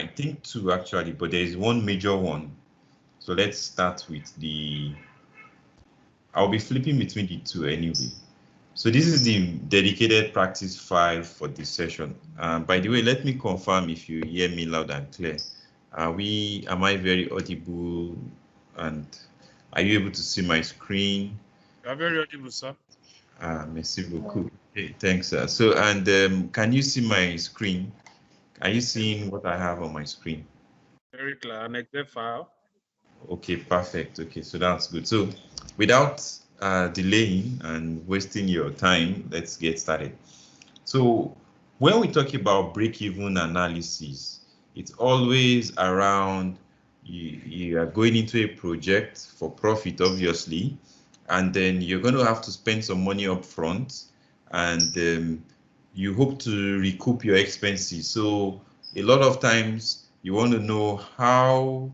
I think two actually, but there is one major one. So let's start with the, I'll be flipping between the two anyway. So this is the dedicated practice file for this session. By the way, let me confirm if you hear me loud and clear. Am I very audible, and are you able to see my screen? You are very audible, sir. Merci beaucoup. Okay, thanks, sir. So, and can you see my screen? Are you seeing what I have on my screen? Very clear, an Excel file. Okay, perfect. Okay, so that's good. So without delaying and wasting your time, let's get started. So when we talk about break-even analysis, it's always around you are going into a project for profit, obviously, and then you're going to have to spend some money up front, and you hope to recoup your expenses. So a lot of times you want to know how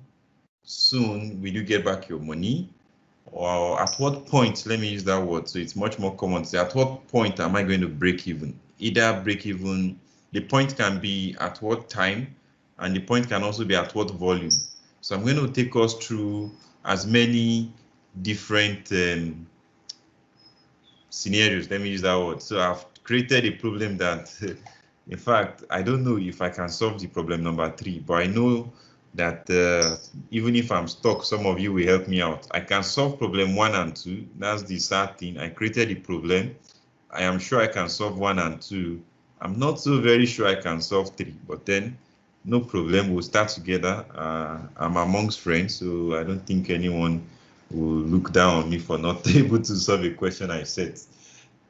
soon will you get back your money, or at what point, let me use that word so it's much more common to say, at what point am I going to break even? Either break even, the point can be at what time, and the point can also be at what volume. So I'm going to take us through as many different scenarios, let me use that word. So I've created a problem that in fact I don't know if I can solve the problem number 3, but I know that even if I'm stuck, some of you will help me out. I can solve problem 1 and 2. That's the sad thing. I created the problem. I am sure I can solve 1 and 2. I'm not so very sure I can solve 3, but then no problem. We'll start together. I'm amongst friends, so I don't think anyone will look down on me for not able to solve a question I set.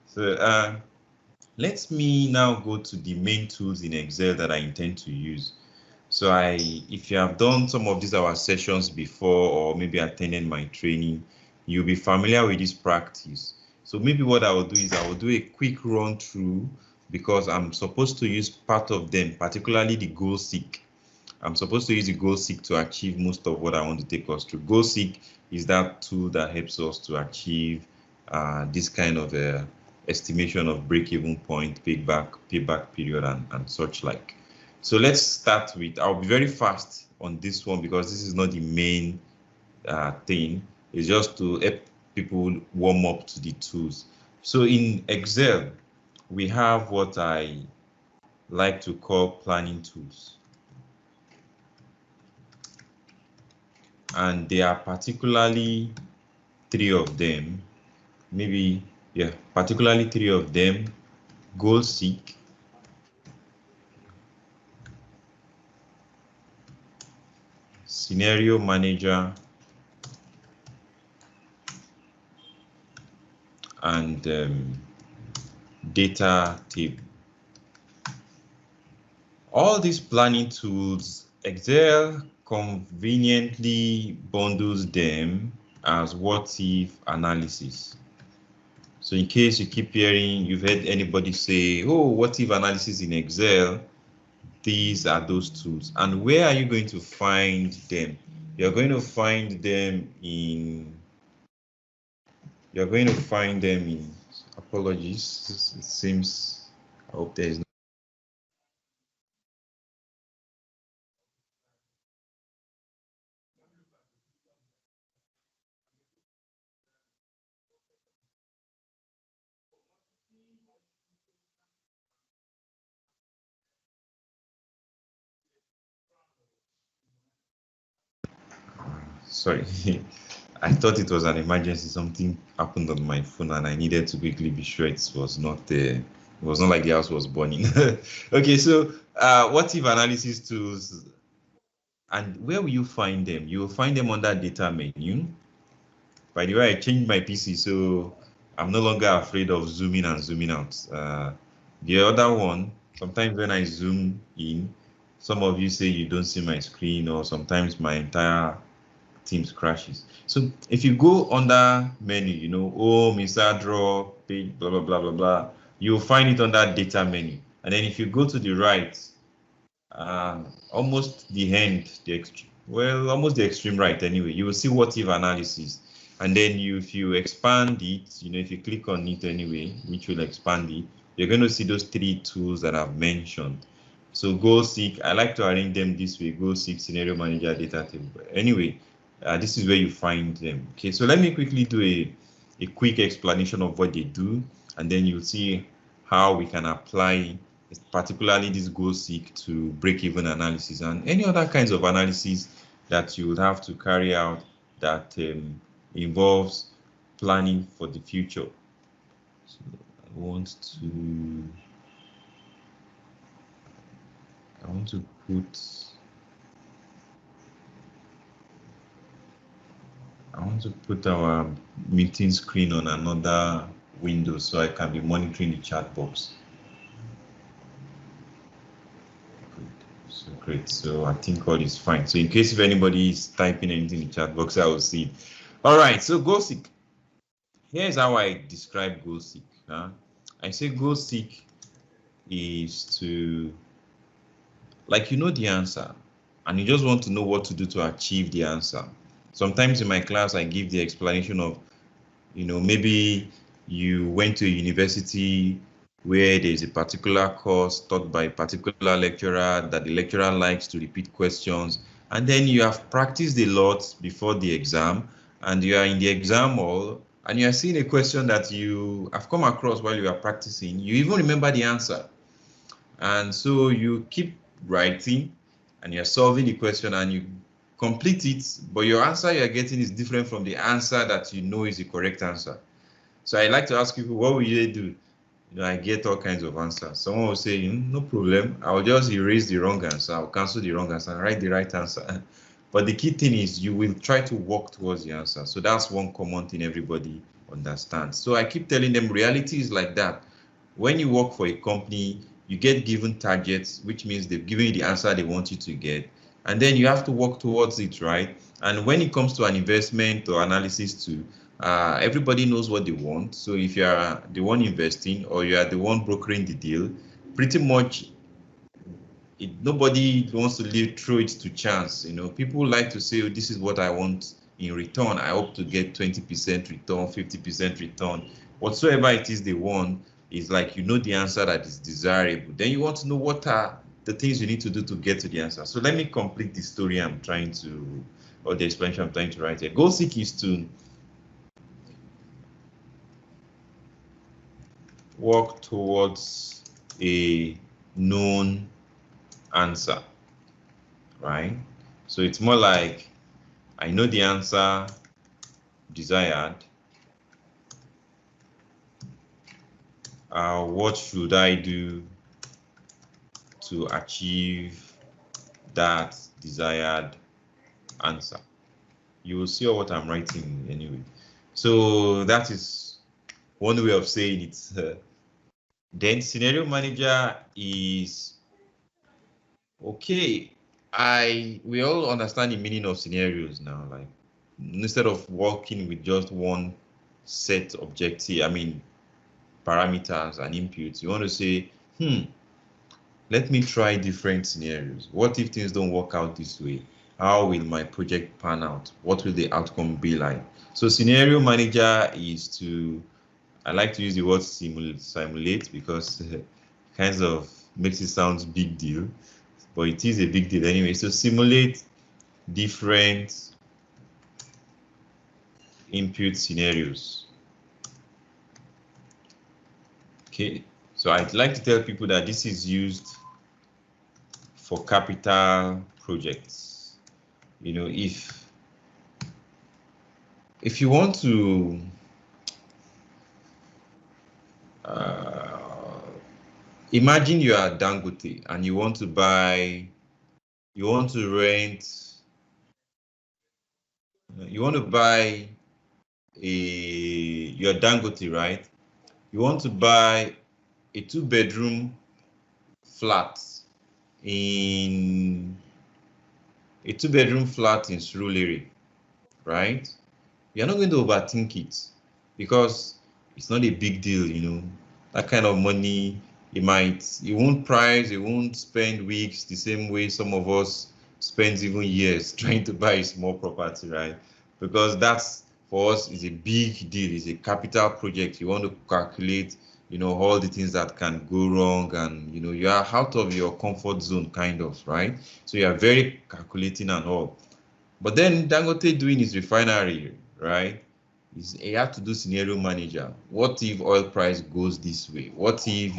So let me now go to the main tools in Excel that I intend to use. So if you have done some of these our sessions before, or maybe attended my training, you'll be familiar with this practice. So maybe what I will do is I will do a quick run through, because I'm supposed to use part of them, particularly the goal seek. I'm supposed to use the goal seek to achieve most of what I want to take us through. Goal seek is that tool that helps us to achieve this kind of estimation of break-even point, payback period, and such like. So let's start with, I'll be very fast on this one because this is not the main thing. It's just to help people warm up to the tools. So in Excel, we have what I like to call planning tools. And there are particularly 3 of them, particularly 3 of them: goal seek, scenario manager, and data table. All these planning tools, Excel conveniently bundles them as what-if analysis. So in case you keep hearing, you've heard anybody say, oh, what-if analysis in Excel, these are those tools. And where are you going to find them? You're going to find them in, apologies, it seems, I hope there is no. Sorry, I thought it was an emergency. Something happened on my phone and I needed to quickly be sure it was not it was not like the house was burning. Okay, so what if analysis tools, and where will you find them? You will find them under data menu. By the way, I changed my PC, so I'm no longer afraid of zooming and zooming out. The other one, sometimes when I zoom in, some of you say you don't see my screen, or sometimes my entire Teams crashes. So if you go under menu, insert draw, page, blah, blah, blah, blah, blah, you'll find it under data menu. And then if you go to the right, almost the end, almost the extreme right anyway, you will see what if analysis. And then if you expand it, if you click on it anyway, which will expand it, you're going to see those 3 tools that I've mentioned. So goal seek, I like to arrange them this way: goal seek, scenario manager, data table. Anyway, this is where you find them. Okay, so let me quickly do a quick explanation of what they do, and then you'll see how we can apply particularly this goal seek to break-even analysis and any other kinds of analysis that you would have to carry out that involves planning for the future. So I want to put our meeting screen on another window so I can be monitoring the chat box. Good. So great. So I think all is fine. So in case if anybody is typing anything in the chat box, I will see it. All right. So goal seek. Here's how I describe goal seek. I say goal seek is to, like, you know the answer and you just want to know what to do to achieve the answer. Sometimes in my class, I give the explanation of, maybe you went to a university where there's a particular course taught by a particular lecturer that the lecturer likes to repeat questions, and then you have practiced a lot before the exam, and you are in the exam hall, and you are seeing a question that you have come across while you are practicing. You even remember the answer, and so you keep writing, and you're solving the question, and you complete it, but your answer you're getting is different from the answer that you know is the correct answer. So I like to ask people, what will they do? I get all kinds of answers. Someone will say, no problem, I'll just erase the wrong answer, I'll cancel the wrong answer and write the right answer. But the key thing is you will try to work towards the answer. So that's one common thing everybody understands. So I keep telling them reality is like that. When you work for a company, you get given targets, which means they've given you the answer they want you to get. And then you have to work towards it, right? And when it comes to an investment or analysis too, everybody knows what they want. So if you are the one investing or you are the one brokering the deal, pretty much nobody wants to throw it to chance. People like to say, oh, this is what I want in return. I hope to get 20% return, 50% return. Whatsoever it is they want is like, the answer that is desirable. Then you want to know what are the things you need to do to get to the answer. So let me complete the story or the explanation I'm trying to write here. Goal seek is to work towards a known answer, right? So it's more like, I know the answer desired. What should I do to achieve that desired answer? You will see what I'm writing anyway. So that is one way of saying it. Then scenario manager is, okay, we all understand the meaning of scenarios now. Like, instead of working with just one set objective, parameters and inputs, you want to say, let me try different scenarios. What if things don't work out this way? How will my project pan out? What will the outcome be like? So scenario manager is to, I like to use the word simulate because it kind of makes it sound big deal, but it is a big deal anyway. So simulate different input scenarios. Okay, so I'd like to tell people that this is used for capital projects. If you want to imagine you are Dangote and you want to buy, you're Dangote, right? You want to buy a 2-bedroom flat in Surulere, right? You're not going to overthink it because it's not a big deal, that kind of money, it won't spend weeks the same way some of us spend even years trying to buy a small property, right? Because that's, for us, is a big deal. It's a capital project. You want to calculate all the things that can go wrong, and you are out of your comfort zone, kind of, right? So you are very calculating and all. But then Dangote doing his refinery, right? He had to do scenario manager. What if oil price goes this way? What if,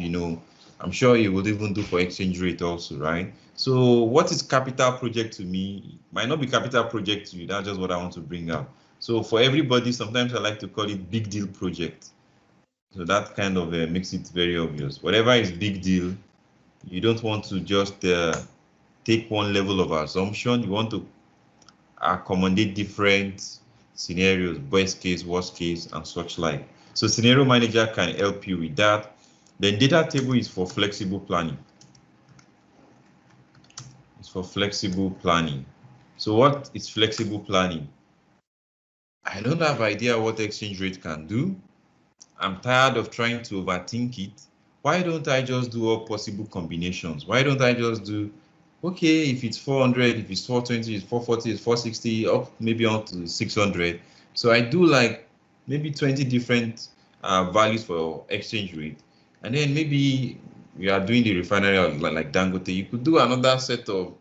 I'm sure he would even do for exchange rate also, right? So what is capital project to me might not be capital project to you. That's just what I want to bring up. So for everybody, sometimes I like to call it big deal project. So that kind of makes it very obvious. Whatever is big deal, you don't want to just take one level of assumption. You want to accommodate different scenarios, best case, worst case, and such like. So scenario manager can help you with that. Then data table is for flexible planning. It's for flexible planning. So what is flexible planning? I don't have idea what exchange rate can do. I'm tired of trying to overthink it. Why don't I just do all possible combinations? Why don't I just do, okay, if it's 400, if it's 420, it's 440, it's 460, up maybe on to 600. So I do like maybe 20 different values for exchange rate. And then maybe we are doing the refinery like Dangote. You could do another set of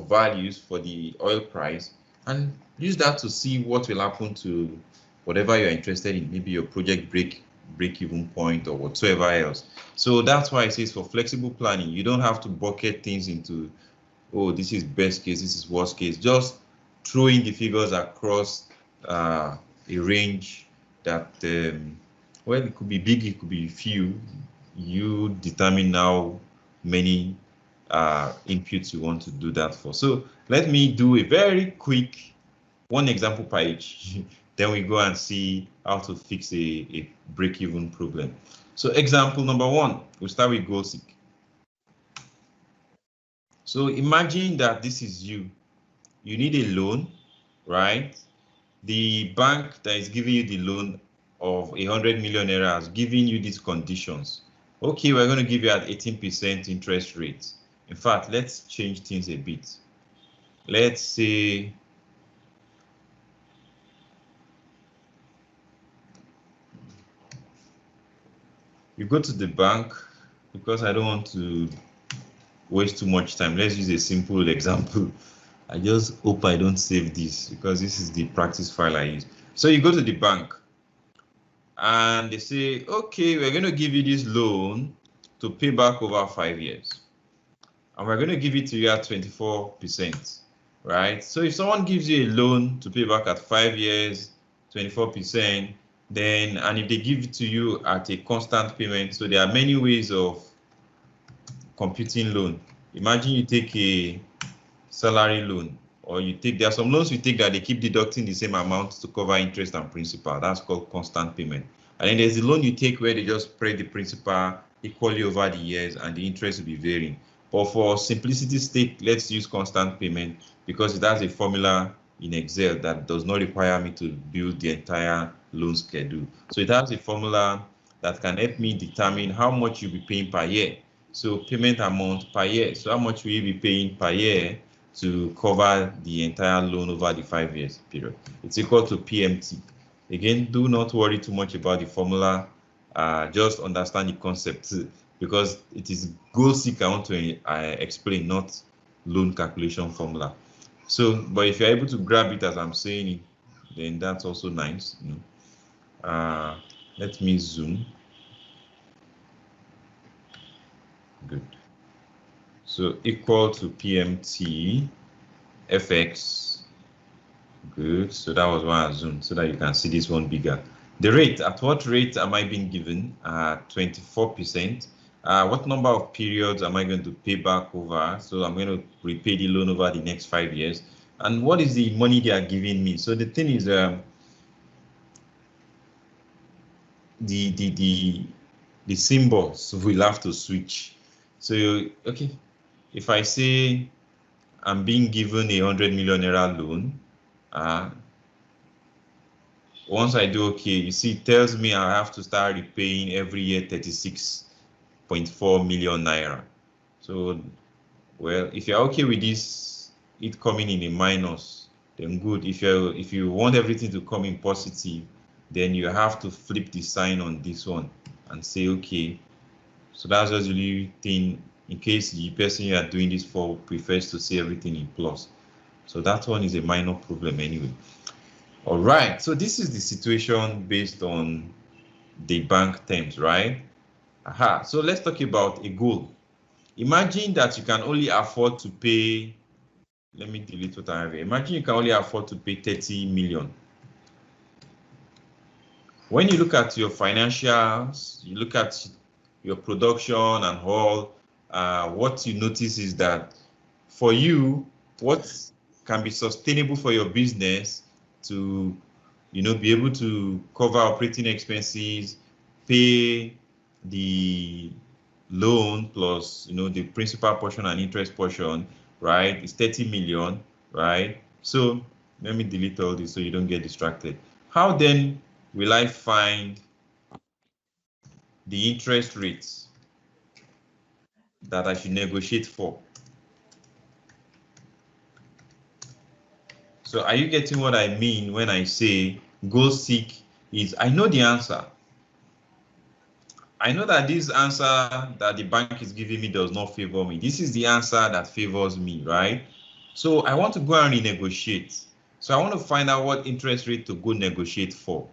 values for the oil price and use that to see what will happen to whatever you're interested in, maybe your project break-even point or whatsoever else. So that's why I say it's for flexible planning. You don't have to bucket things into, oh, this is best case, this is worst case. Just throw in the figures across a range that, well, it could be big, it could be few. You determine how many inputs you want to do that for. So let me do a very quick one example per each. Then we go and see how to fix a break-even problem. So example number one, we'll start with goal seek. So imagine that this is you. You need a loan, right? The bank that is giving you the loan of 100 million naira has given you these conditions. Okay, we're going to give you at 18% interest rate. In fact, let's change things a bit. Let's say you go to the bank, because I don't want to waste too much time. Let's use a simple example. I just hope I don't save this because this is the practice file I use. So you go to the bank and they say, okay, we're going to give you this loan to pay back over 5 years. And we're going to give it to you at 24%, right? So if someone gives you a loan to pay back at 5 years, 24%, then, and if they give it to you at a constant payment, so there are many ways of computing loan. Imagine you take a salary loan, or there are some loans you take that they keep deducting the same amount to cover interest and principal. That's called constant payment. And then there's the loan you take where they just spread the principal equally over the years and the interest will be varying. But for simplicity's sake, let's use constant payment because it has a formula in Excel that does not require me to build the entire loan schedule. So it has a formula that can help me determine how much you'll be paying per year. So payment amount per year. So how much will you be paying per year to cover the entire loan over the 5 years period? It's equal to PMT. Again, do not worry too much about the formula. Just understand the concept because it is goal seek I want to explain, not loan calculation formula. So, but if you're able to grab it as I'm saying it, then that's also nice. Let me zoom. Good. So equal to PMT FX. Good. So that was why I zoomed so that you can see this one bigger. The rate, at what rate am I being given? 24%. What number of periods am I going to pay back over? So I'm going to repay the loan over the next 5 years. And what is the money they are giving me? So the thing is, the symbols will have to switch. So okay, if I say I'm being given 100 million naira loan, once I do okay, you see, it tells me I have to start repaying every year 36.4 million naira. So, well, if you're okay with this, it coming in a minus, then good. If you want everything to come in positive, then you have to flip the sign on this one and say, okay, so that's just the only thing in case the person you are doing this for prefers to see everything in plus. So that one is a minor problem anyway. All right, so this is the situation based on the bank terms, right? Aha, so let's talk about a goal. Imagine that you can only afford to pay, let me delete what I have here. Imagine you can only afford to pay 30 million. When you look at your financials, you look at your production and all, what you notice is that for you, what can be sustainable for your business to, be able to cover operating expenses, pay the loan plus, the principal portion and interest portion, right? It's 30 million, right? So let me delete all this so you don't get distracted. How then will I find the interest rates that I should negotiate for? So are you getting what I mean when I say goal seek is, I know the answer. I know that this answer that the bank is giving me does not favor me. This is the answer that favors me, right? So I want to go and renegotiate. So I want to find out what interest rate to go negotiate for.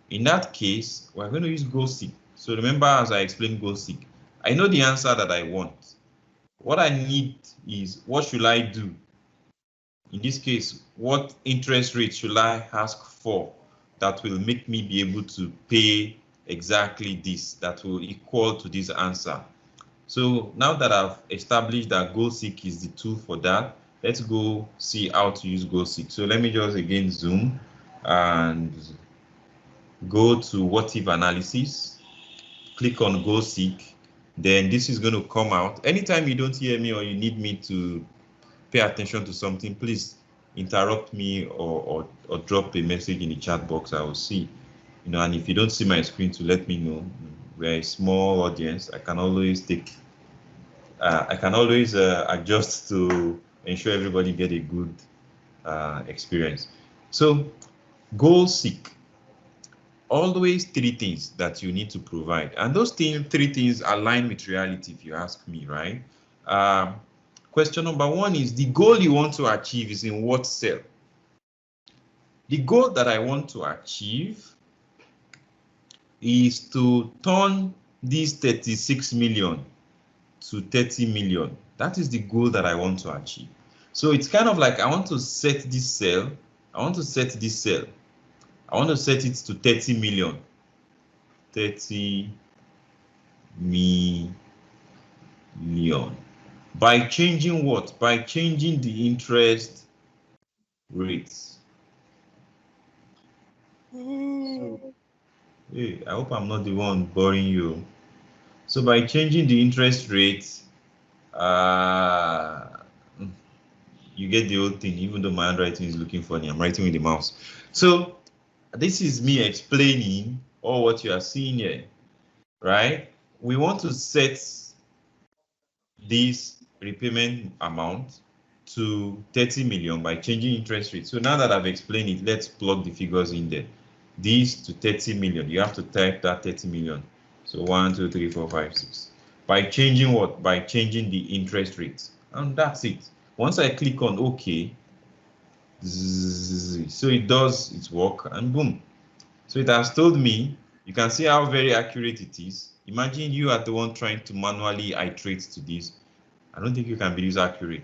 In that case, we're going to use goal seek. So remember, as I explained goal seek, I know the answer that I want. What I need is, what should I do? In this case, what interest rate should I ask for that will make me be able to pay exactly this, that will equal to this answer? So now that I've established that goal seek is the tool for that, let's go see how to use goal seek. So let me just again zoom and go to what if analysis, click on goal seek, then this is going to come out. Anytime you don't hear me or you need me to pay attention to something, please interrupt me or drop a message in the chat box. I will see, and if you don't see my screen, to let me know. We're a small audience. I can always adjust to ensure everybody get a good experience. So goal seek, always three things that you need to provide, and those three things align with reality, if you ask me, right? Question number one is, the goal you want to achieve is in what cell? The goal that I want to achieve is to turn this 36 million to 30 million. That is the goal that I want to achieve. So it's kind of like, I want to set this cell. I want to set it to 30 million. 30 million. By changing what? By changing the interest rates. Hey, I hope I'm not the one boring you. So by changing the interest rates, you get the whole thing, even though my handwriting is looking funny. I'm writing with the mouse. So this is me explaining all what you are seeing here, right? We want to set this repayment amount to 30 million by changing interest rate. So now that I've explained it, let's plug the figures in there. This to 30 million, you have to type that 30 million. So 1, 2, 3, 4, 5, 6. By changing what? By changing the interest rate. And that's it. Once I click on OK, so it does its work and boom. So it has told me, you can see how very accurate it is. Imagine you are the one trying to manually iterate to this. I don't think you can be this accurate.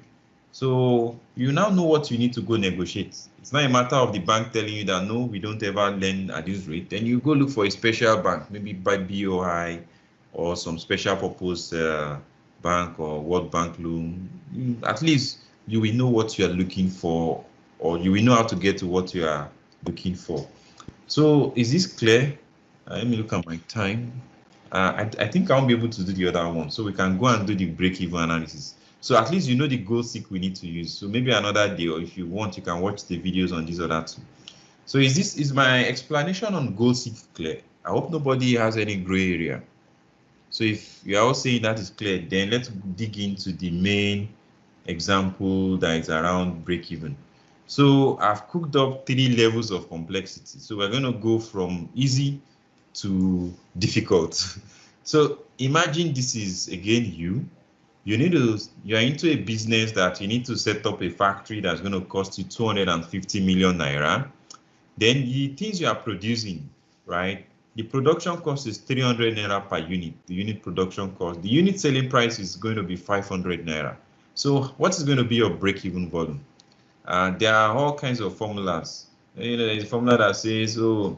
So you now know what you need to go negotiate. It's not a matter of the bank telling you that no, we don't ever lend at this rate. Then you go look for a special bank, maybe by BOI or some special purpose bank or World Bank loan. At least you will know what you are looking for, or you will know how to get to what you are looking for. So is this clear? Let me look at my time. I think I won't be able to do the other one, so we can go and do the break-even analysis. So at least you know the goal seek we need to use. So maybe another day, or if you want, you can watch the videos on this or that too. So is my explanation on goal seek clear? I hope nobody has any gray area. So if you are all saying that is clear, then let's dig into the main example that is around break-even. So I've cooked up 3 levels of complexity. So we're going to go from easy to difficult. So imagine this is again you are into a business that you need to set up a factory that's going to cost you 250 million naira. Then the things you are producing, right? The production cost is 300 naira per unit, the unit production cost. The unit selling price is going to be 500 naira. So what is going to be your break-even volume? There are all kinds of formulas. There's a formula that says, oh,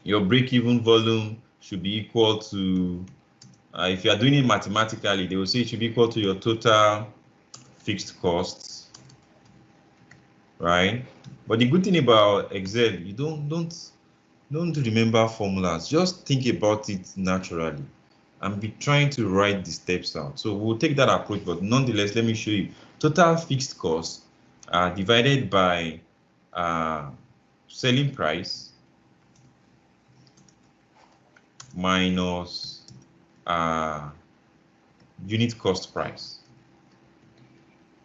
your break-even volume should be equal to, if you are doing it mathematically, they will say it should be equal to your total fixed costs, right? But the good thing about Excel, you don't remember formulas. Just think about it naturally and be trying to write the steps out. So we'll take that approach, but nonetheless, let me show you. Total fixed costs divided by selling price minus unit cost price.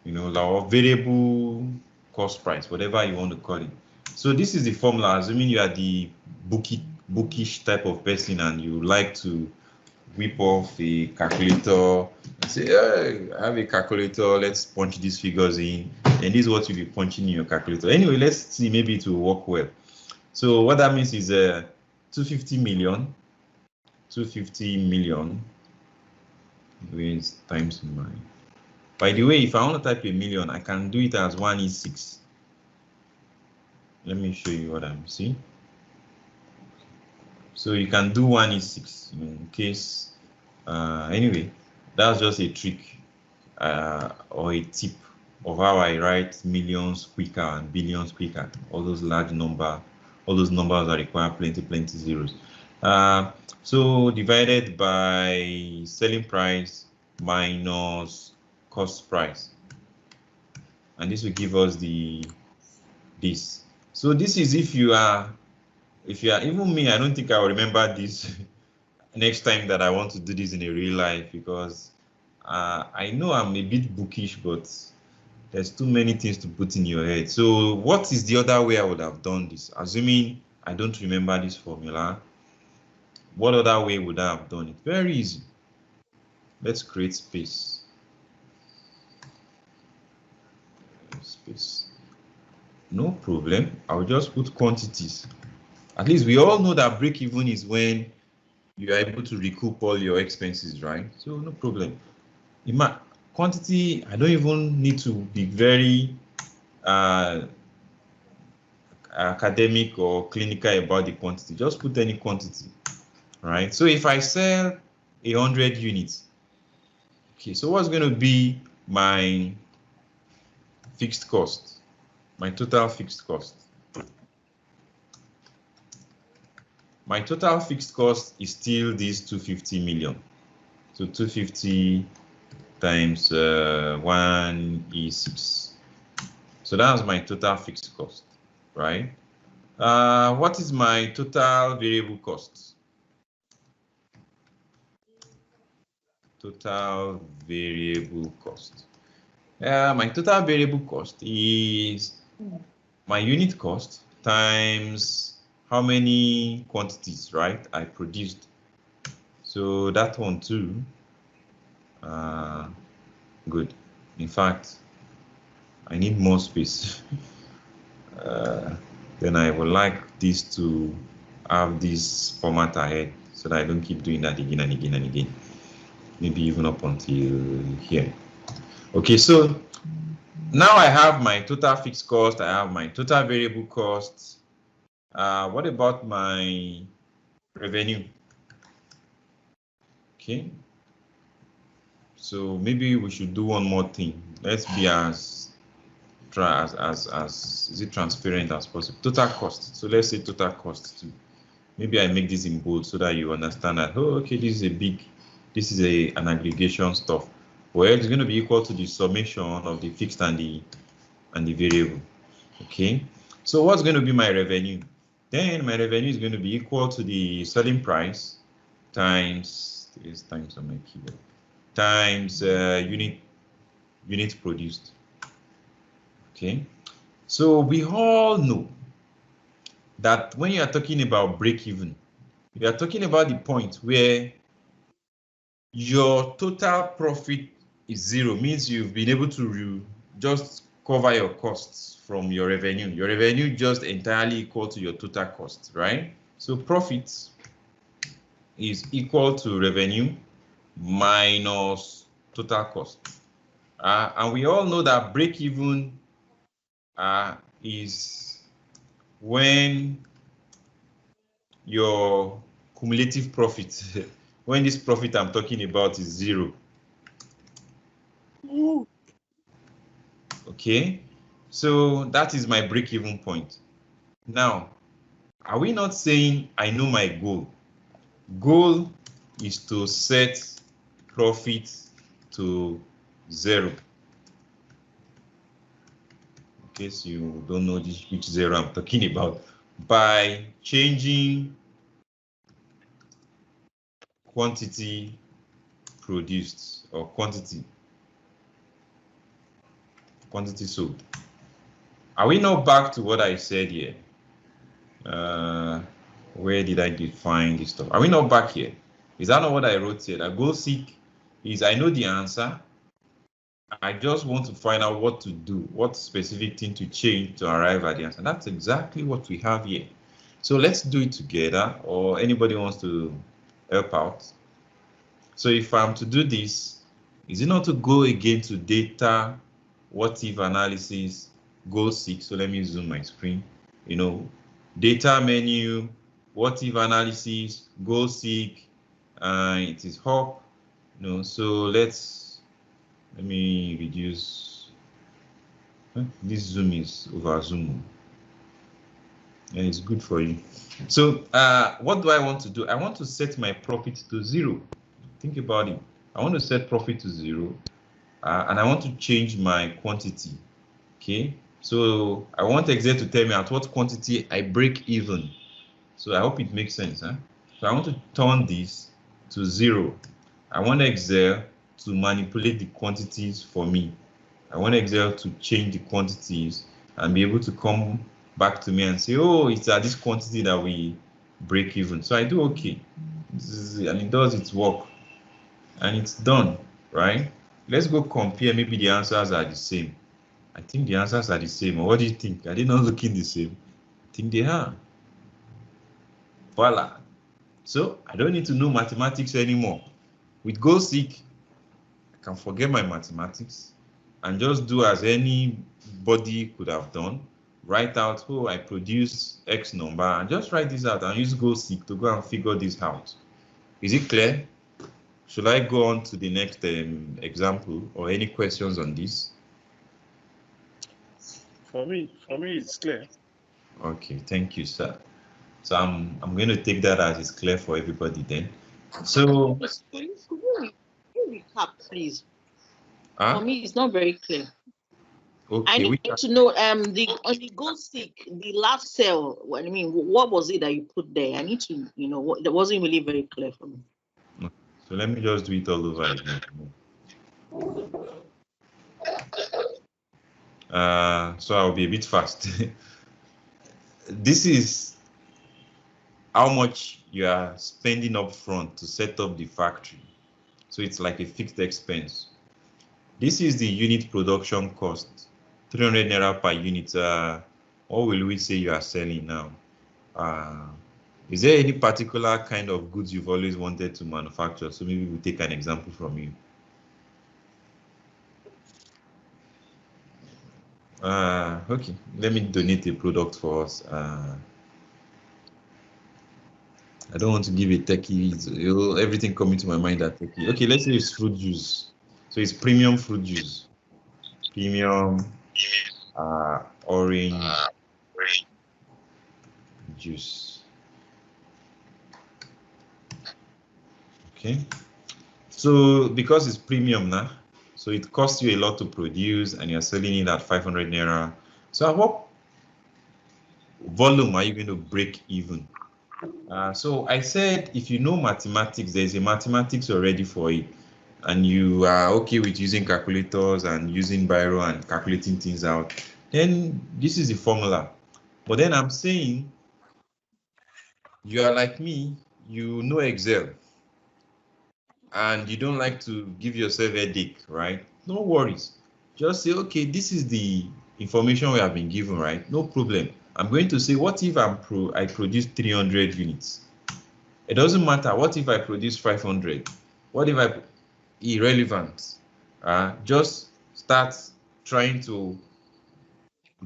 Our variable cost price, whatever you want to call it. So this is the formula, assuming you are the bookish type of person and you like to whip off a calculator and say, hey, I have a calculator, let's punch these figures in, and this is what you'll be punching in your calculator. Anyway, let's see, maybe it will work well. So what that means is 250 million times 9. By the way, if I want to type a million, I can do it as 1 is 6. Let me show you what I'm seeing. So you can do 1 is 6 in case. Anyway, that's just a trick or a tip of how I write millions quicker and billions quicker. All those large numbers that require plenty zeros. So divided by selling price minus cost price, and this will give us this. So this is if you are even me, I don't think I will remember this next time that I want to do this in a real life, because I know I'm a bit bookish, but there's too many things to put in your head. So what is the other way I would have done this? Assuming I don't remember this formula, what other way would I have done it? Very easy. Let's create space. No problem. I'll just put quantities. At least we all know that break even is when you are able to recoup all your expenses, right? So no problem. In my quantity, I don't even need to be very academic or clinical about the quantity. Just put any quantity, right? So if I sell 100 units, okay, so what's going to be my fixed cost, my total fixed cost? My total fixed cost is still this 250 million. So 250 times 1 is 6. So that's my total fixed cost, right? What is my total variable cost? Total variable cost. My total variable cost is my unit cost times how many quantities, right, I produced. So that one too. Good. In fact, I need more space. Then I would like this to have this format ahead so that I don't keep doing that again and again and again. Maybe even up until here. Okay, so now I have my total fixed cost, I have my total variable costs. What about my revenue? Okay, so maybe we should do one more thing. Let's be as transparent as possible. Total cost. So let's say total cost too. Maybe I make this in bold so that you understand that, oh, okay, this is an aggregation stuff. Well, it's going to be equal to the summation of the fixed and the variable. Okay, so what's going to be my revenue? Then my revenue is going to be equal to the selling price times on my keyboard times unit produced. Okay, so we all know that when you are talking about break even, we are talking about the point where your total profit is zero, means you've been able to just cover your costs from your revenue. Your revenue just entirely equal to your total cost, right? So profit is equal to revenue minus total cost. And we all know that break even is when your cumulative profit, when this profit I'm talking about is zero. Okay, so that is my break-even point. Now, are we not saying I know my goal? Goal is to set profit to zero. In case you don't know which zero I'm talking about, by changing quantity produced or quantity sold. Are we not back to what I said here? Where did I define this stuff? Are we not back here? Is that not what I wrote here? That goal seek is I know the answer. I just want to find out what to do, what specific thing to change to arrive at the answer. That's exactly what we have here. So let's do it together, or anybody wants to help out. So if I'm to do this, is it not to go again to data, what if analysis, goal seek? So let me zoom my screen. You know, data menu, what if analysis, goal seek, it is hop. You know, so let me reduce. This zoom is over zoom, and it's good for you. So what do I want to do? I want to set my profit to zero. Think about it. I want to set profit to zero, and I want to change my quantity. Okay, so I want Excel to tell me at what quantity I break even. So I hope it makes sense. Huh? So I want to turn this to zero. I want Excel to manipulate the quantities for me. I want Excel to change the quantities and be able to come back to me and say, oh, it's at this quantity that we break even. So I do okay. And it does its work. And it's done, right? Let's go compare. Maybe the answers are the same. I think the answers are the same. Or what do you think? Are they not looking the same? I think they are. Voila. So I don't need to know mathematics anymore. With goal seek, I can forget my mathematics and just do as anybody could have done. Write out, oh, I produce X number, and just write this out and use goal seek to go and figure this out. Is it clear? Should I go on to the next example, or any questions on this? For me, it's clear. Okay, thank you, sir. So I'm going to take that as it's clear for everybody then. So Can you recap, please? For me, it's not very clear. Okay, I need to know on the goal seek, the last cell. What I mean, what was it that you put there? I need to, you know, that wasn't really very clear for me. So let me just do it all over again. So I'll be a bit fast. This is how much you are spending up front to set up the factory. So it's like a fixed expense. This is the unit production cost, 300 naira per unit. What will we say you are selling now? Is there any particular kind of goods you've always wanted to manufacture? So maybe we'll take an example from you. Okay, let me donate a product for us. I don't want to give a techie. Everything coming to my mind that techie. Okay, let's say it's fruit juice. So it's premium fruit juice. Premium orange juice. Okay. So because it's premium now, so it costs you a lot to produce, and you're selling it at 500 naira. So at what volume are you going to break even? So I said, if you know mathematics, there's a mathematics already for it, and you are okay with using calculators and using Biro and calculating things out, then this is the formula. But then I'm saying, you are like me, you know Excel. and you don't like to give yourself a headache, right? No worries. Just say, okay, this is the information we have been given, right? No problem. I'm going to say, what if I produce 300 units? It doesn't matter. What if I produce 500? What if I irrelevant? Just start trying to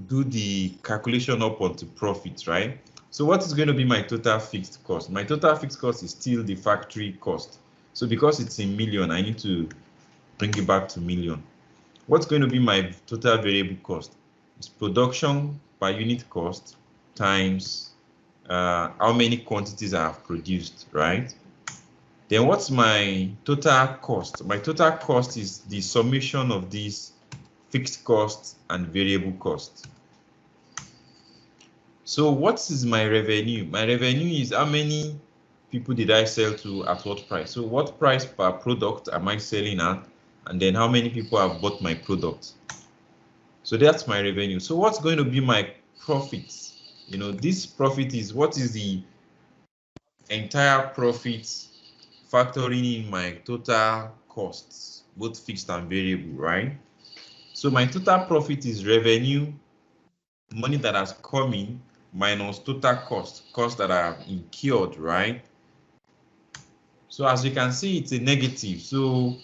do the calculation up onto profits, right? So what is going to be my total fixed cost? My total fixed cost is still the factory cost. So because it's in million, I need to bring it back to million. What's going to be my total variable cost? It's production per unit cost times how many quantities I have produced, right? Then what's my total cost? My total cost is the summation of these fixed costs and variable costs. So what is my revenue? My revenue is how many people did I sell to at what price? So what price per product am I selling at? And then how many people have bought my product? So that's my revenue. So what's going to be my profits? You know, this profit is what is the entire profit factoring in my total costs, both fixed and variable, right? So my total profit is revenue, money that has come in, minus total cost that I have incurred, right? So as you can see, it's a negative. So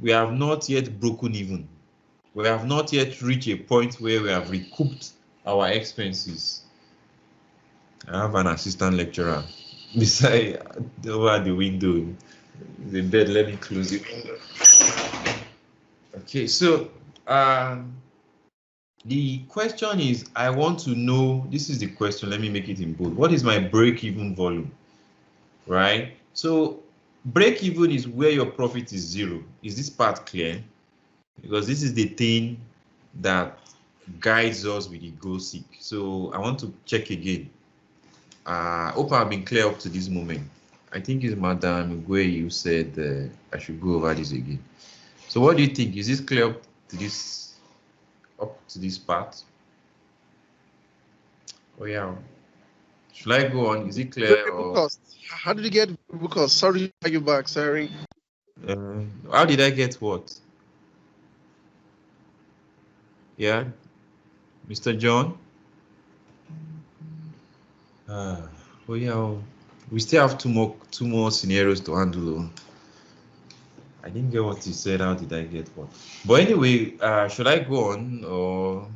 we have not yet broken even. We have not yet reached a point where we have recouped our expenses. I have an assistant lecturer beside over the window. The bed, let me close the window. Okay, so the question is, I want to know, this is the question, let me make it in bold. What is my break-even volume, right? So break-even is where your profit is zero. Is this part clear? Because this is the thing that guides us with the goal seek. So I want to check again. Hope I've been clear up to this moment. I think it's Madam where you said I should go over this again. So what do you think? Is this clear up to this part? Oh yeah. Should I go on? Is it clear? Variable cost. How did you get variable cost? Sorry to you back, sorry. How did I get what? Yeah, Mr. John. Oh yeah, we still have two more scenarios to handle. I didn't get what he said. How did I get what? But anyway, should I go on or?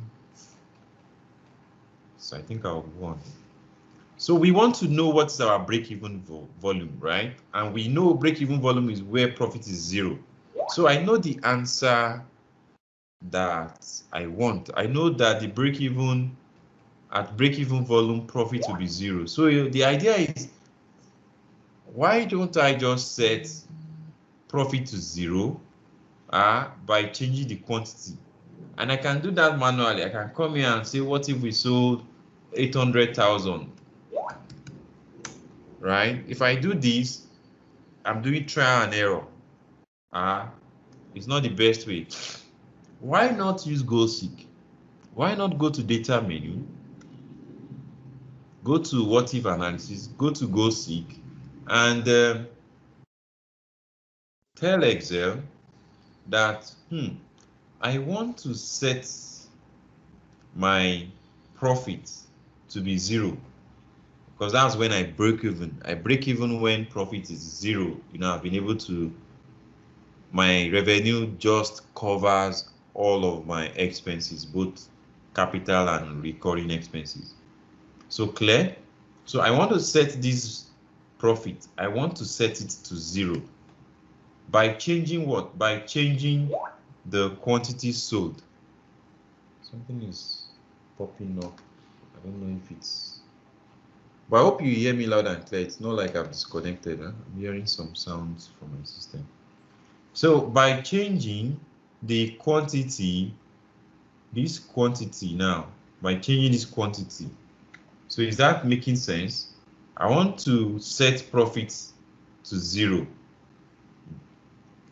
So I think I'll go on. So we want to know what's our break-even volume, right? And we know break-even volume is where profit is zero. So I know the answer that I want. I know that the break-even volume profit will be zero. So the idea is, why don't I just set profit to zero by changing the quantity? And I can do that manually. I can come here and say, what if we sold 800,000? Right? If I do this, I'm doing trial and error. It's not the best way. Why not use goal seek? Why not go to data menu, go to what if analysis, go to goal seek, and tell Excel that I want to set my profit to be zero, because that's when I break even. I break even when profit is zero. You know, I've been able to, my revenue just covers all of my expenses, both capital and recurring expenses. So clear? So I want to set this profit, I want to set it to zero by changing what? By changing the quantity sold. Something is popping up. I don't know if it's, but I hope you hear me loud and clear. It's not like I've disconnected. I'm hearing some sounds from my system. So by changing the quantity, this quantity now, by changing this quantity, so is that making sense? I want to set profits to zero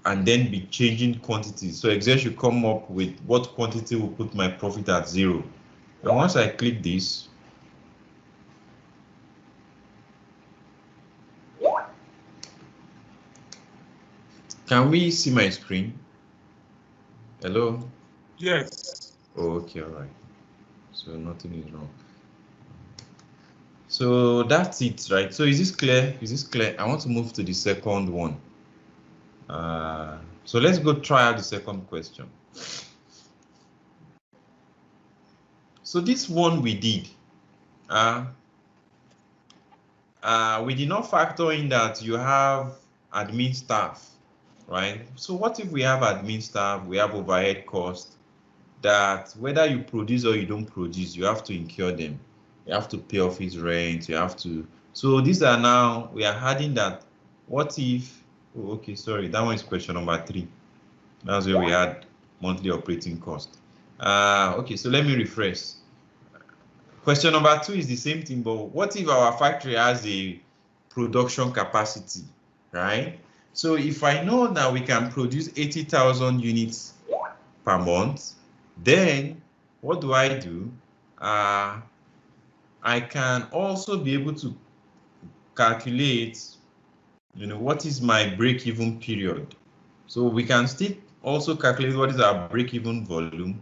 and then be changing quantities. So Excel should come up with what quantity will put my profit at zero. And once I click this, Can we see my screen? Hello? Yes. Oh, okay, all right. So nothing is wrong. So that's it, right? So is this clear? Is this clear? I want to move to the second one. So let's go try out the second question. So this one we did. We did not factor in that you have admin staff, right? So what if we have admin staff, we have overhead costs that whether you produce or you don't produce, you have to incur them. You have to pay office rent, you have to. So these are now, we are adding that. What if, oh, okay, sorry, that one is question number 3. That's where we had monthly operating cost. Okay, so let me refresh. Question number 2 is the same thing, but what if our factory has a production capacity, right? So if I know that we can produce 80,000 units per month, then what do? I can also be able to calculate, what is my break-even period. So we can still also calculate what is our break-even volume,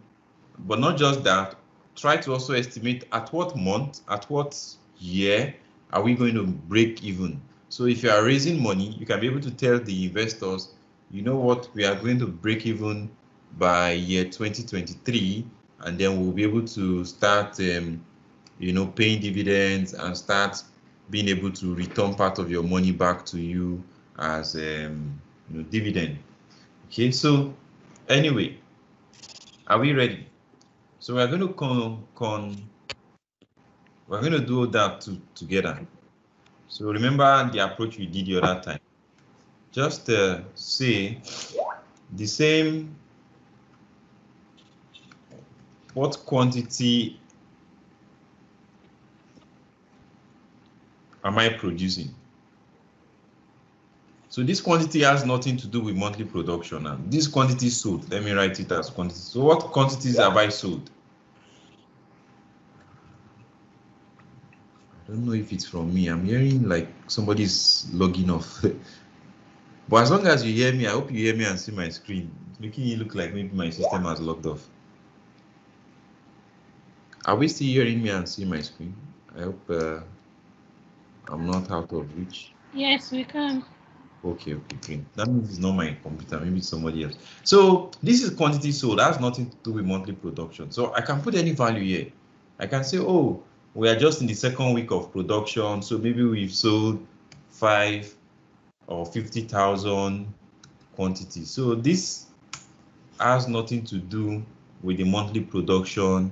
but not just that, try to also estimate at what month, at what year are we going to break even. So if you are raising money, you can be able to tell the investors, you know what, we are going to break even by year 2023, and then we'll be able to start paying dividends and start being able to return part of your money back to you as dividend. Okay, so anyway, are we ready? So we're going to do that together. So remember the approach we did the other time. Just say the same. What quantity am I producing? So this quantity has nothing to do with monthly production. And this quantity sold, let me write it as quantity. So what quantities have I sold? I don't know if it's from me. I'm hearing like somebody's logging off. But as long as you hear me, I hope you hear me and see my screen. It's making it look like maybe my system has logged off. Are we still hearing me and see my screen? I hope I'm not out of reach. Yes, we can. Okay, great. That means it's not my computer, maybe it's somebody else. So this is quantity sold. That has nothing to do with monthly production. So I can put any value here. I can say, oh, we are just in the second week of production. So maybe we've sold 5 or 50,000 quantities. So this has nothing to do with the monthly production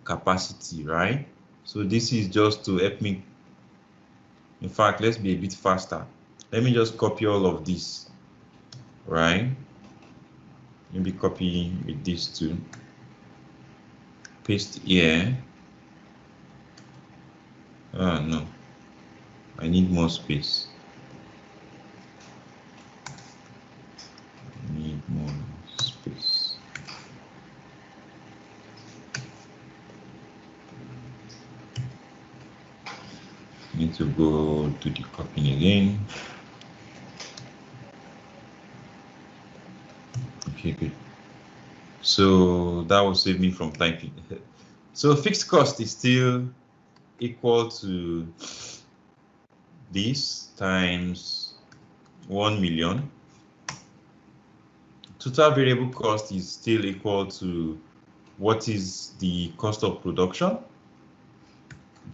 capacity, right? So this is just to help me. In fact, let's be a bit faster. Let me just copy all of this, right? Maybe copy with this too. Paste here. Oh no, I need more space. I need more space. Need to go to the copying again. Okay, good. So that will save me from typing. So fixed cost is still equal to this times 1 million. Total variable cost is still equal to what is the cost of production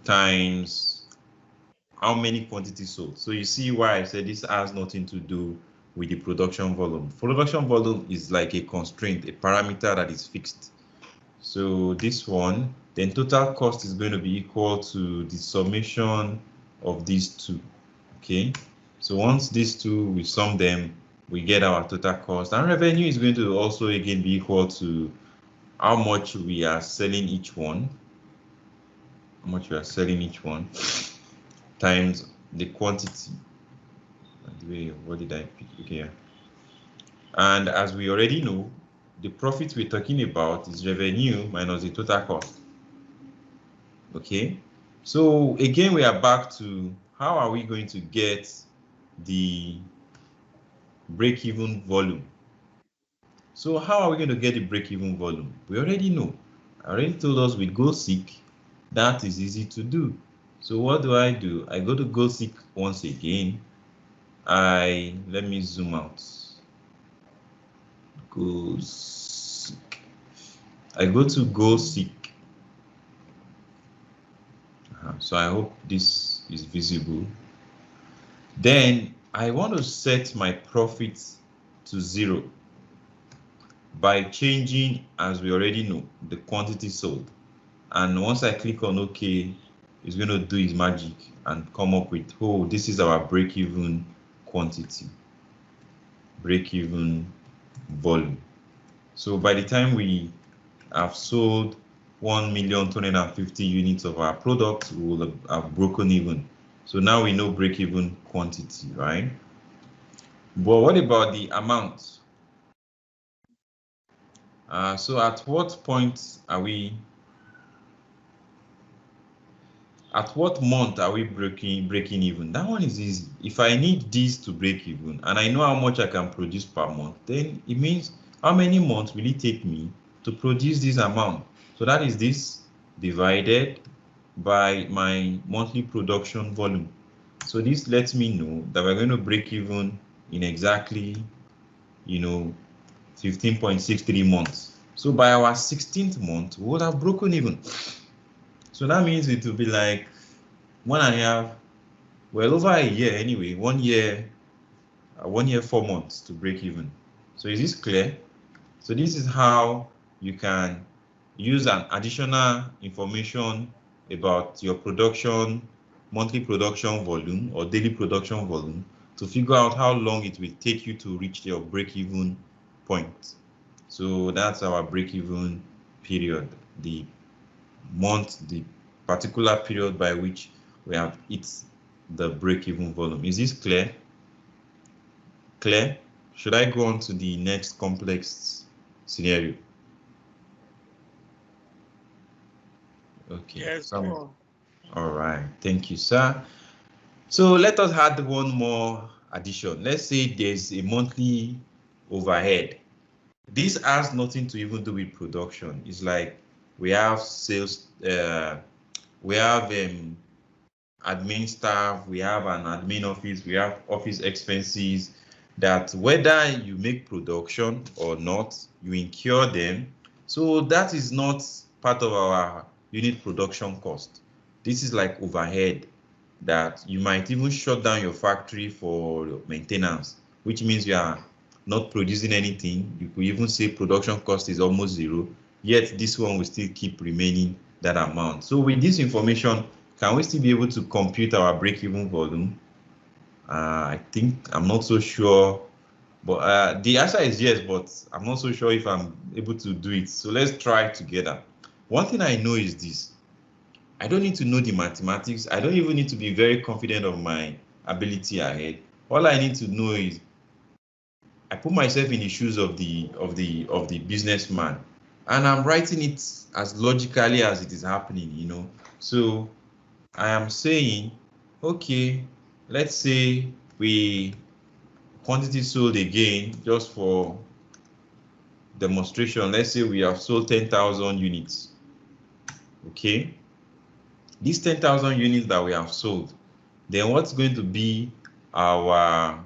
times how many quantities sold. So you see why I said this has nothing to do with the production volume. Production volume is like a constraint, a parameter that is fixed. So this one, then total cost is going to be equal to the summation of these two. Okay, so once these two, we sum them, we get our total cost. And revenue is going to also again be equal to how much we are selling each one. How much we are selling each one times the quantity. What did I pick? Okay. And as we already know, the profit we're talking about is revenue minus the total cost. Okay. So again, we are back to how are we going to get the break-even volume. So how are we going to get the break-even volume? We already know. I already told us with GoSeek, that is easy to do. So what do? I go to GoSeek once again. Let me zoom out. GoSeek. I go to GoSeek. So I hope this is visible. Then I want to set my profits to 0 by changing, as we already know, the quantity sold. And once I click on OK, it's going to do its magic and come up with, oh, this is our break-even quantity, break-even volume. So by the time we have sold 1,250,000 units of our product, we will have broken even. So now we know break-even quantity, right? But what about the amount? So at what point are we? At what month are we breaking even? That one is easy. If I need this to break even and I know how much I can produce per month, then it means how many months will it take me to produce this amount? So that is this divided by my monthly production volume. So this lets me know that we're going to break even in exactly, 15.63 months. So by our 16th month, we would have broken even. So that means it will be like 1.5, well, over a year anyway, 1 year, 1 year, 4 months to break even. So is this clear? So this is how you can use an additional information about your production, monthly production volume or daily production volume to figure out how long it will take you to reach your break-even point. So that's our break-even period, the month, the particular period by which we have hit the break-even volume. Is this clear? Clear? Should I go on to the next complex scenario? Okay. Yes. All right. Thank you, sir. So let us add one more addition. Let's say there's a monthly overhead. This has nothing to even do with production. It's like we have sales, we have admin staff, we have an admin office, we have office expenses that whether you make production or not, you incur them. So that is not part of our unit production cost. This is like overhead that you might even shut down your factory for maintenance, which means you are not producing anything. You could even say production cost is almost 0, yet this one will still keep remaining that amount. So with this information, can we still be able to compute our break-even volume? I think I'm not so sure, but the answer is yes, but I'm not so sure if I'm able to do it. So let's try together. One thing I know is this. I don't need to know the mathematics. I don't even need to be very confident of my ability ahead. All I need to know is I put myself in the shoes of the businessman, and I'm writing it as logically as it is happening, So I am saying, okay, let's say we quantity sold again, just for demonstration. Let's say we have sold 10,000 units. Okay, these 10,000 units that we have sold, then what's going to be our,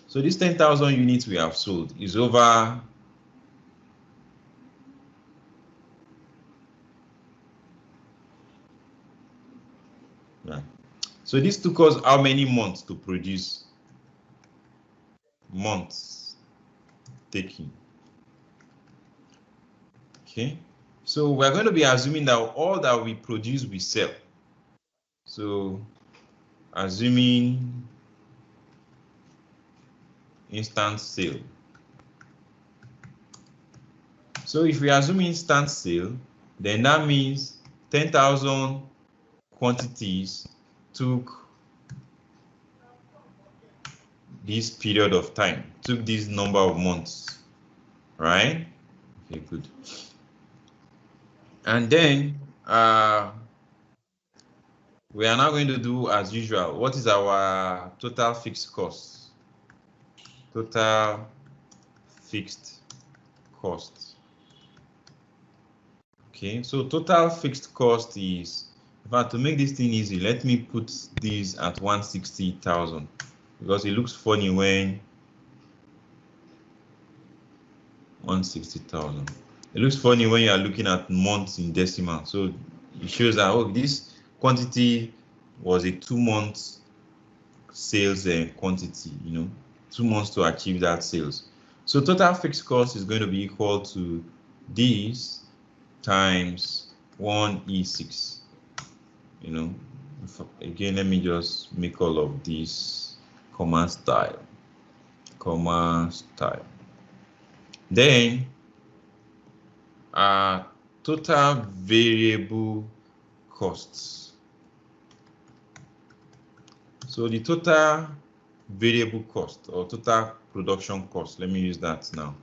so these 10,000 units we have sold is over, yeah. So this took us how many months to produce? Months taking. Okay, so we're going to be assuming that all that we produce we sell. So assuming instant sale. So if we assume instant sale, then that means 10,000 quantities took this period of time, took this number of months, right? Okay, good. And then we are now going to do as usual. What is our total fixed cost? total fixed cost. Okay, so total fixed cost is, in fact, to make this thing easy, let me put these at 160,000 because it looks funny when 160,000. It looks funny when you are looking at months in decimal. So it shows that, oh, this quantity was a 2 month sales quantity, 2 months to achieve that sales. So total fixed cost is going to be equal to this times 1E6. Again, let me just make all of this comma style. Then total variable costs. So the total variable cost or total production cost, let me use that now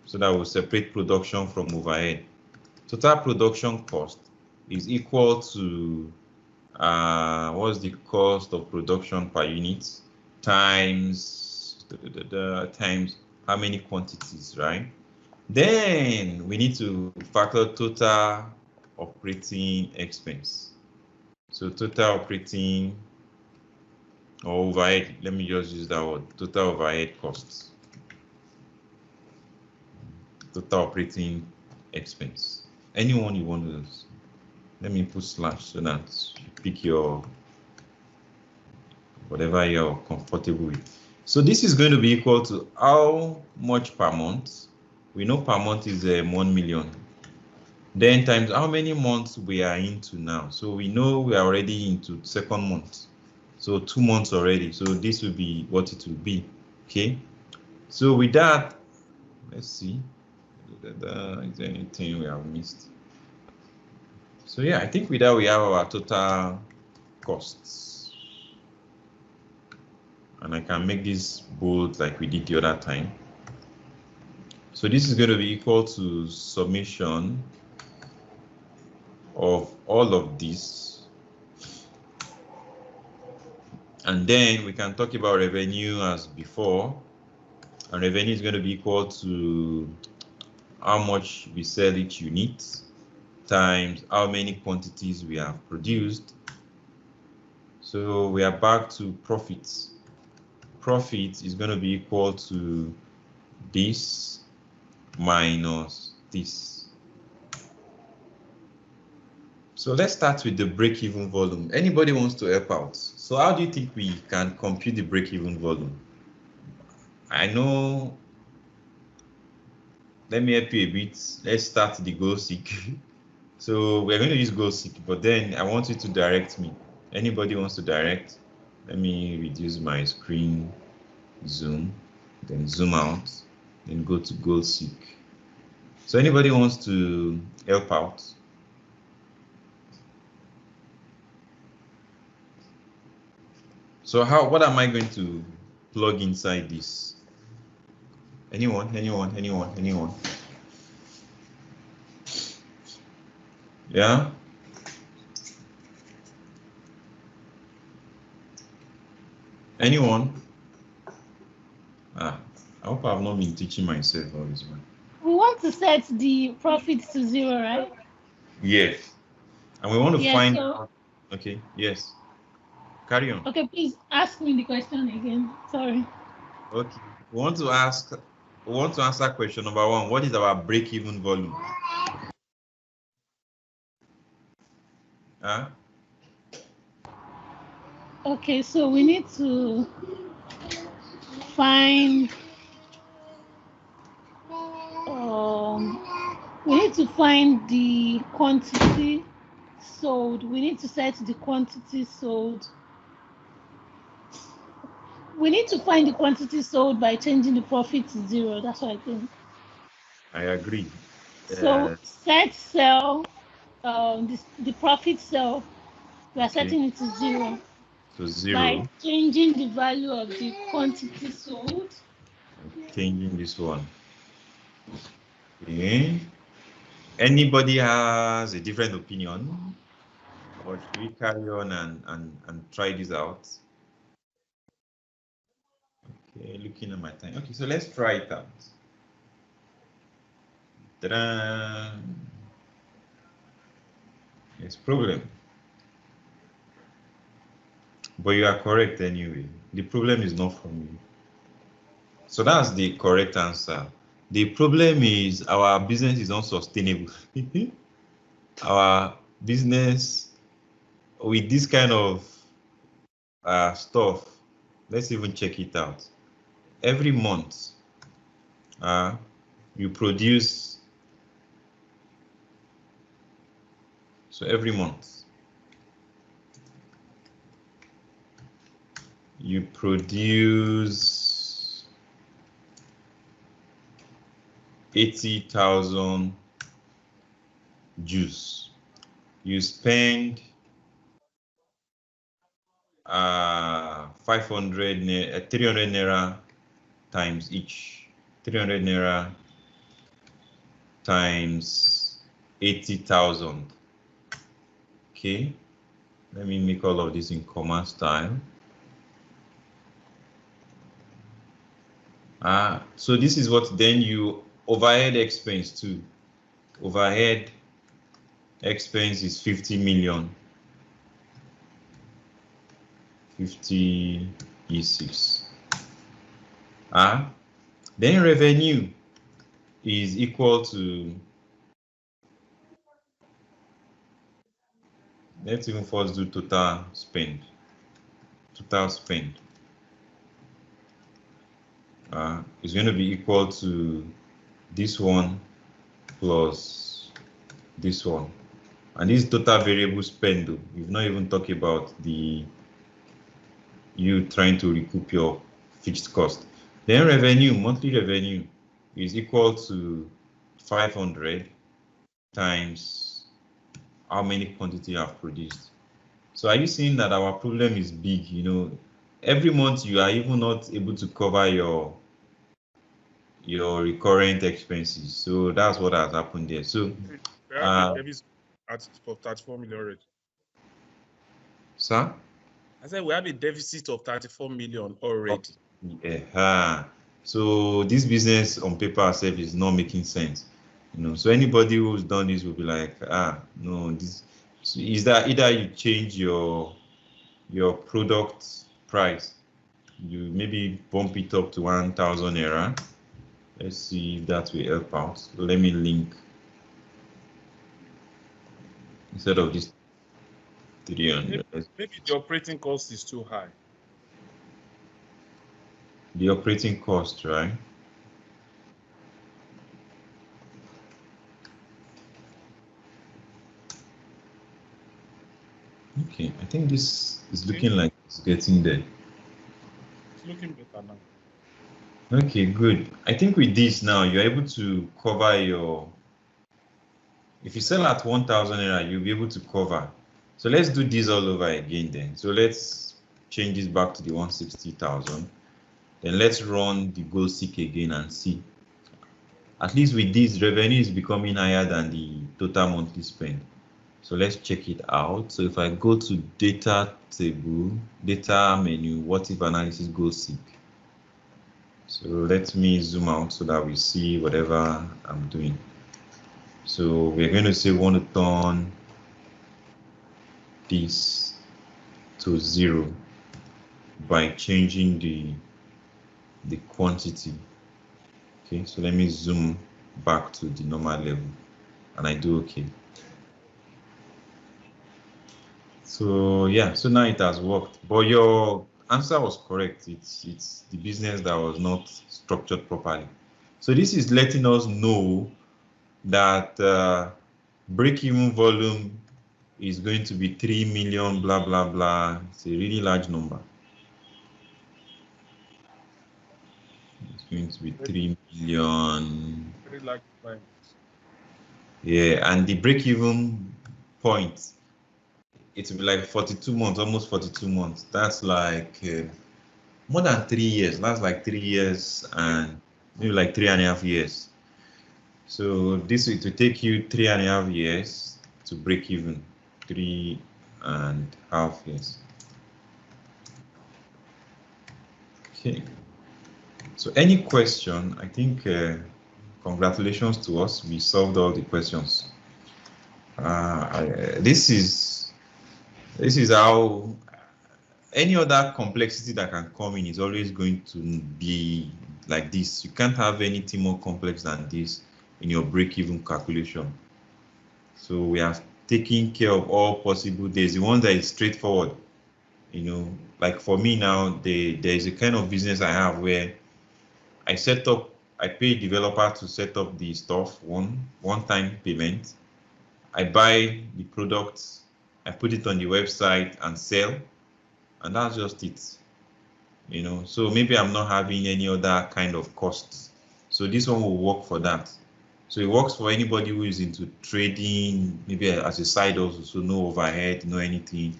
so that we'll separate production from overhead. Total production cost is equal to what's the cost of production per unit times times how many quantities, right? Then we need to factor total operating expense. So total operating or overhead, let me just use that word, total overhead costs. Total operating expense. Anyone you want to use. Let me put slash so that you pick your whatever you're comfortable with. So this is going to be equal to how much per month? We know per month is 1 million. Then times how many months we are into now. So we know we are already into second month. So 2 months already. So this will be what it will be. Okay. So with that, let's see. Is there anything we have missed? So yeah, I think with that we have our total costs. And I can make this bold like we did the other time. So this is going to be equal to summation of all of this. And then we can talk about revenue as before. And revenue is going to be equal to how much we sell each unit times how many quantities we have produced. So we are back to profits. Profit is going to be equal to this minus this. So let's start with the break-even volume. Anybody wants to help out? So how do you think we can compute the break-even volume? I know, let me help you a bit. Let's start the goal seek. So we're going to use goal seek, but then I want you to direct me. Anybody wants to direct? Let me reduce my screen zoom, then zoom out, then go to goal seek. So anybody wants to help out? So what am I going to plug inside this? Anyone? Yeah? Anyone? I hope I've not been teaching myself all this one. We want to set the profits to 0, right? Yes. And we want to find out. Okay, yes. Carry on. Okay, please ask me the question again. Sorry. Okay. We want to answer question number 1. What is our break-even volume? Huh? Okay, so we need to find the quantity sold. We need to set the quantity sold. We need to find the quantity sold by changing the profit to 0. That's what I think. I agree. So set sell, the profit sell, we are setting it to 0. So 0. By changing the value of the quantity sold. Changing this one. Okay. Anybody has a different opinion? Or should we carry on and try this out? Okay, looking at my time. Okay, so let's try it out. Ta-da! Yes, problem. But you are correct anyway. The problem is not from you. So that's the correct answer. The problem is our business is unsustainable. Our business with this kind of stuff, let's even check it out. Every month, you produce, so every month, you produce 80,000 juice. You spend 300 naira times each. 300 naira times 80,000. Okay, let me make all of this in comma style. So this is what then you overhead expense too. Overhead expense is 50 million. 50 E6. Then revenue is equal to, let's even first do total spend. Total spend is going to be equal to this one plus this one. And this total variable spend, though, we've not even talked about you trying to recoup your fixed cost. Then revenue, monthly revenue is equal to 500 times how many quantity you have produced. So are you seeing that our problem is big? You know, every month you are even not able to cover your recurrent expenses. So that's what has happened there. So we have a deficit of 34 million already. Sir? I said we have a deficit of 34 million already. Yeah. So this business on paper itself is not making sense. You know, so anybody who's done this will be like, no, this so is that either you change your product price, you maybe bump it up to 1,000 naira. Let's see if that will help out. So let me link instead of this 300. Maybe the operating cost is too high. The operating cost, right? Okay, I think this is looking like it's getting there. It's looking better now. Okay, good. I think with this now, you're able to cover your, if you sell at 1,000 naira, you'll be able to cover. So let's do this all over again then. So let's change this back to the 160,000. Then let's run the goal seek again and see. At least with this, revenue is becoming higher than the total monthly spend. So let's check it out. So if I go to data table, data menu, what if analysis goal seek. So let me zoom out so that we see whatever I'm doing. So we're going to say we want to turn this to 0 by changing the quantity. Okay, so let me zoom back to the normal level and I do okay. So yeah, so now it has worked, but your answer was correct. It's the business that was not structured properly. So this is letting us know that break-even volume is going to be 3 million, blah, blah, blah. It's a really large number. It's going to be 3 million. Very large clients. Yeah, and the break-even point, it will be like 42 months, almost 42 months. That's like more than 3 years. That's like 3 years and maybe like 3.5 years. So this will take you 3.5 years to break even. 3.5 years. Okay. So any question, I think congratulations to us. We solved all the questions. This is how any other complexity that can come in is always going to be like this. You can't have anything more complex than this in your break-even calculation. So we have taken care of all possible days. The one that is straightforward, you know, like for me now, there is a kind of business I have where I pay a developer to set up the stuff, one-time payment. I buy the products, I put it on the website and sell, and that's just it. You know, so maybe I'm not having any other kind of costs. So this one will work for that. So it works for anybody who is into trading, maybe as a side also, so no overhead, no anything.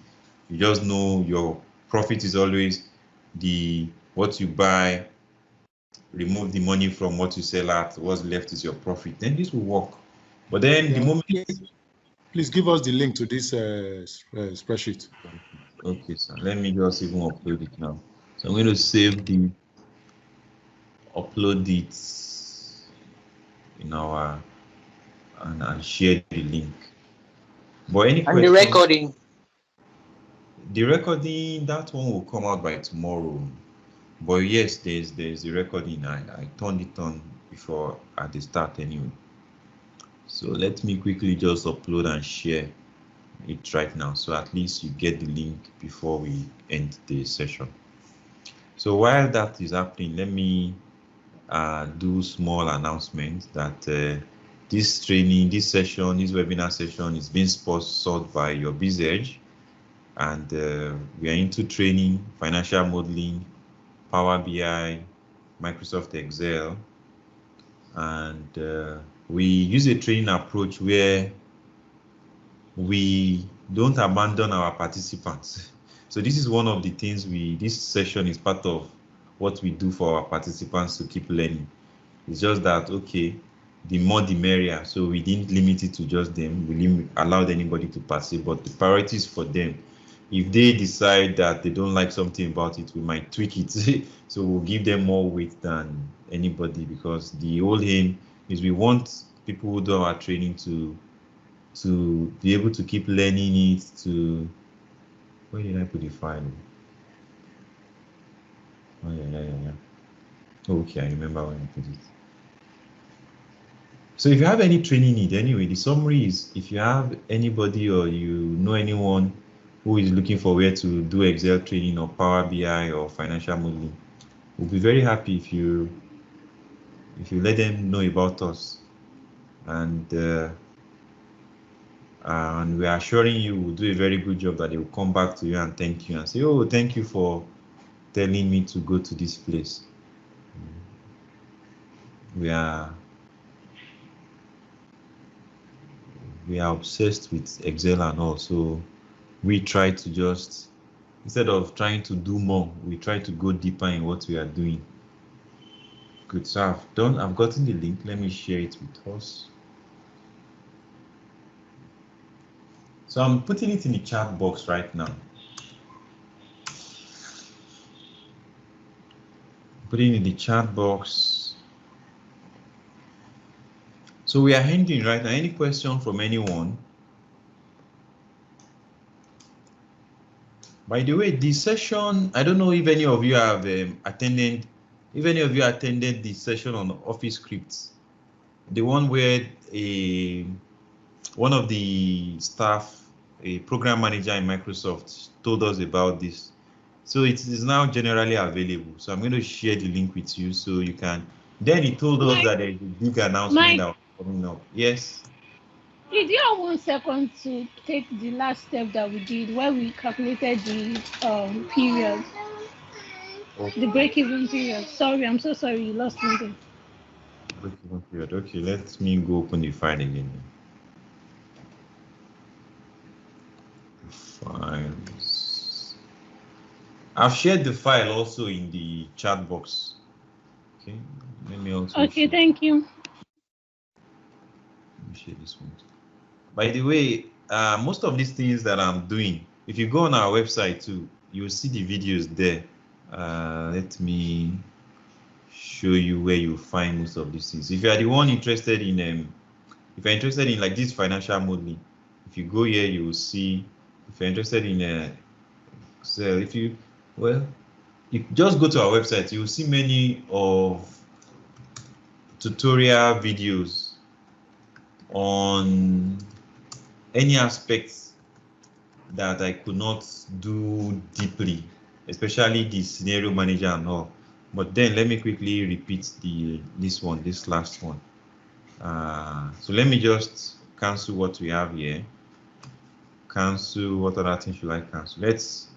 You just know your profit is always what you buy, remove the money from what you sell at, what's left is your profit. Then this will work. But then the moment... Please give us the link to this spreadsheet. Okay, sir. Let me just even upload it now. So I'm going to save upload it in our, and share the link. But any question? And the recording? The recording, that one will come out by tomorrow. But yes, there's the recording. I turned it on before at the start anyway. So let me quickly just upload and share it right now, so at least you get the link before we end the session. So while that is happening, let me do small announcement that this session, this webinar session is being sponsored by UrBizEdge, and we are into training, financial modeling, Power BI, Microsoft Excel, and we use a training approach where we don't abandon our participants. So this is one of the things this session is part of what we do for our participants to keep learning. It's just that, okay, the more the merrier. So we didn't limit it to just them. We allowed anybody to participate, but the priority is for them. If they decide that they don't like something about it, we might tweak it. So we'll give them more weight than anybody, because the whole aim is we want people who do our training to be able to keep learning it. Where did I put the file? Oh yeah. Okay, I remember when I put it. So if you have any training need, anyway, the summary is, if you have anybody or you know anyone who is looking for where to do Excel training or Power BI or financial modeling, we'll be very happy if you let them know about us. And we are assuring you we'll do a very good job, that they will come back to you and thank you and say, oh, thank you for telling me to go to this place. We are obsessed with Excel and all, so we try to just, instead of trying to do more, we try to go deeper in what we are doing. Good, so I've gotten the link. Let me share it with us. So I'm putting it in the chat box right now. Putting it in the chat box. So we are ending right now. Any question from anyone? By the way, this session, I don't know if any of you have attended the session on Office Scripts, the one where one of the staff, a program manager in Microsoft, told us about this. So it is now generally available. So I'm going to share the link with you so you can. Then he told us that there is a big announcement that was coming up. Yes. Did you have 1 second to take the last step that we did, where we calculated the period, okay, the break-even period? Sorry, I'm so sorry, you lost something. Break-even period. Okay, let me go open the file again. Files. I've shared the file also in the chat box. Okay, let me also. Okay, thank you. Let me share this one. By the way, most of these things that I'm doing, if you go on our website too, you'll see the videos there. Let me show you where you find most of these things. If you are the one interested in if you're interested in like this financial modeling, if you go here, you will see. If you're interested in Excel, if you just go to our website, you will see many of tutorial videos on any aspects that I could not do deeply, especially the scenario manager and all. But then let me quickly repeat this last one. So let me just cancel what we have here. Cancel, what other things should I cancel? Let's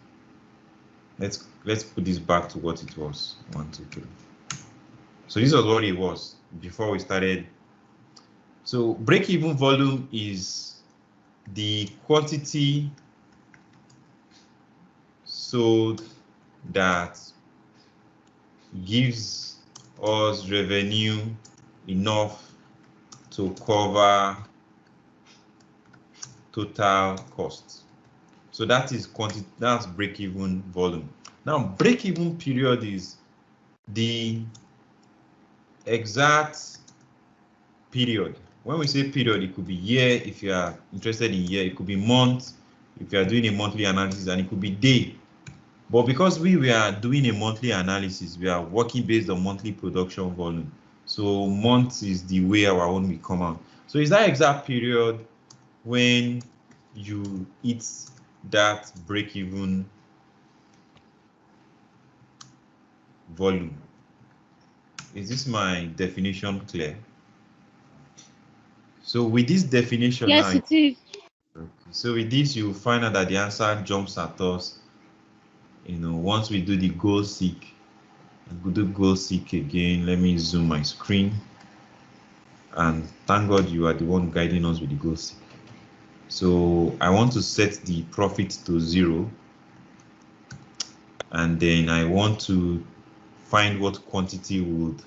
put this back to what it was. 1, 2, 3. So this was what it was before we started. So break-even volume is the quantity sold that gives us revenue enough to cover total costs. So that is quantity, that's break-even volume. Now break-even period is the exact period. When we say period, it could be year if you are interested in year, it could be month if you are doing a monthly analysis, and it could be day. But because we are doing a monthly analysis, we are working based on monthly production volume. So month is the way our own will come out. So it's that exact period when you hit that break-even volume. Is this my definition clear? So with this definition, yes, now, it is. okay. So with this, you find out that the answer jumps at us. Once we do the goal seek, we'll do goal seek again. Let me zoom my screen. And thank God you are the one guiding us with the goal seek. So I want to set the profit to 0. And then I want to find what quantity would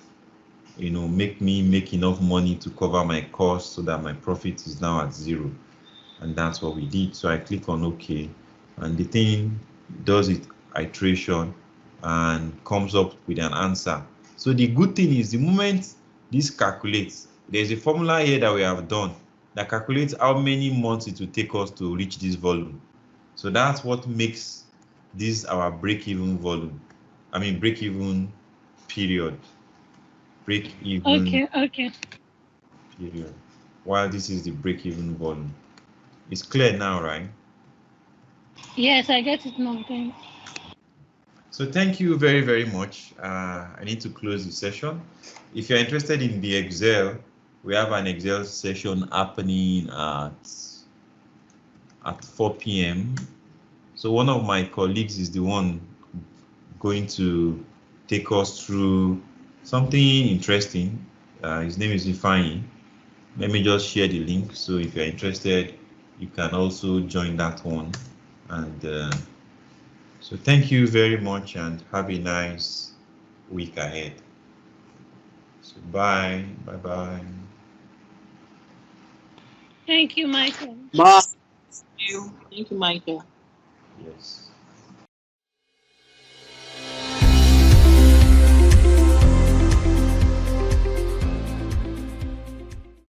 make me make enough money to cover my costs so that my profit is now at 0. And that's what we did. So I click on OK, and the thing does its iteration and comes up with an answer. So the good thing is the moment this calculates, there's a formula here that we have done that calculates how many months it will take us to reach this volume. So that's what makes this our break-even volume. I mean break-even period. Break-even period. While this is the break-even volume. It's clear now, right? Yes, I get it now. Thanks. So thank you very, very much. I need to close the session. If you're interested in the Excel, we have an Excel session happening at 4 p.m. So one of my colleagues is the one going to take us through something interesting. His name is Ifeanyi. Let me just share the link. So if you're interested, you can also join that one. And so thank you very much and have a nice week ahead. So bye. Bye. Thank you, Michael. Bye. Thank you, Michael. Yes.